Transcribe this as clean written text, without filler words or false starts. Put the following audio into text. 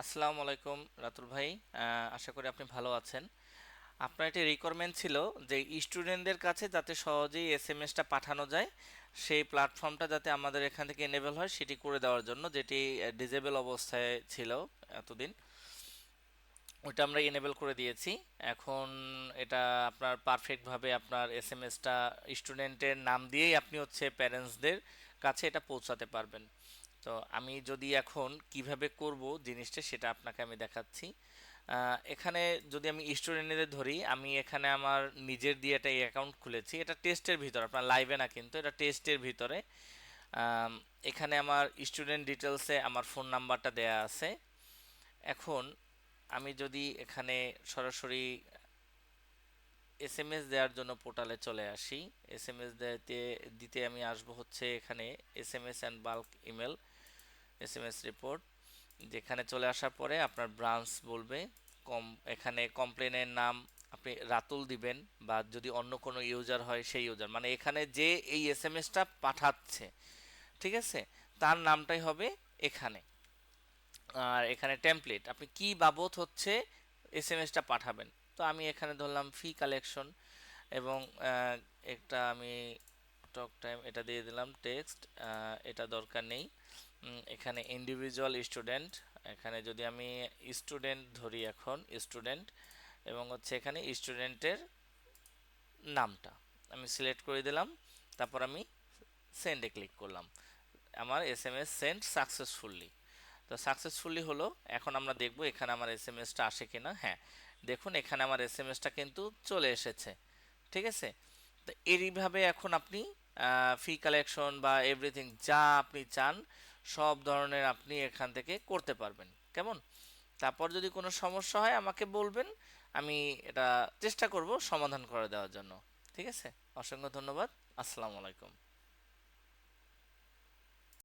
আসসালামু আলাইকুম রাতুল ভাই। আশা করি আপনি ভালো আছেন। আপনার একটি রিকোয়ারমেন্ট ছিল যে স্টুডেন্টদের কাছে যাতে সহজেই এসএমএসটা পাঠানো যায়, সেই প্ল্যাটফর্মটা যাতে আমাদের এখান থেকে এনেবল হয় সেটি করে দেওয়ার জন্য, যেটি ডিজেবল অবস্থায় ছিল এতদিন। ওটা আমরা এনেবল করে দিয়েছি। এখন এটা আপনার পারফেক্টভাবে আপনার এসএমএসটা স্টুডেন্টের নাম দিয়েই আপনি হচ্ছে প্যারেন্টসদের কাছে এটা পৌঁছাতে পারবেন। তো আমি যদি এখন কিভাবে করব জিনিসটা সেটা আপনাকে আমি দেখাচ্ছি। এখানে যদি আমি স্টুডেন্টদের ধরি, আমি এখানে আমার নিজের দিয়ে একটা অ্যাকাউন্ট খুলেছি। এটা টেস্টের ভিতর, আপনার লাইভে না, কিন্তু এটা টেস্টের ভিতরে। আম, এখানে আমার স্টুডেন্ট ডিটেলসে আমার ফোন নাম্বারটা দেয়া আছে। এখন আমি যদি এখানে সরাসরি এসএমএস দেওয়ার জন্য পোর্টালে চলে আসি, এসএমএস দিতে দিতে আমি আসব হচ্ছে এখানে SMS and bulk email, SMS report. যেখানে চলে আসার পরে আপনার ব্রাঞ্চ বলবে, কম এখানে কমপ্লেনের নাম আপনি রাতুল দিবেন, বা যদি অন্য কোনো ইউজার হয় সেই ইউজার, মানে এখানে যে এই এসএমএসটা পাঠাচ্ছে, ঠিক আছে, তার নামটাই হবে এখানে। আর এখানে টেমপ্লেট আপনি কি বাবদ হচ্ছে এসএমএসটা পাঠাবেন। তো আমি এখানে ধরলাম ফি কালেকশন, এবং একটা আমি টক টাইম এটা দিয়ে দিলাম টেক্সট, এটা দরকার নেই। এখানে ইন্ডিভিজুয়াল স্টুডেন্ট, এখানে যদি আমি স্টুডেন্ট ধরি, এখন স্টুডেন্ট, এবং হচ্ছে এখানে স্টুডেন্টের নামটা আমি সিলেক্ট করে দিলাম। তারপর আমি সেন্ডে ক্লিক করলাম। আমার এসএমএস সেন্ড সাকসেসফুলি। তো সাকসেসফুলি হলো। এখন আমরা দেখব এখানে আমার এসএমএসটা আসে কিনা। হ্যাঁ, দেখুন এখানে আমার এসএমএসটা কিন্তু চলে এসেছে, ঠিক আছে। তো এইভাবে এখন আপনি ফি কালেকশন বা এভরিথিং যা আপনি চান সব ধরনের আপনি এখান থেকে করতে পারবেন। কেমন? তারপর যদি কোনো সমস্যা হয় আমাকে বলবেন, আমি এটা চেষ্টা করব সমাধান করে দেওয়ার জন্য। ঠিক আছে, অসংখ্য ধন্যবাদ। আসসালামু আলাইকুম।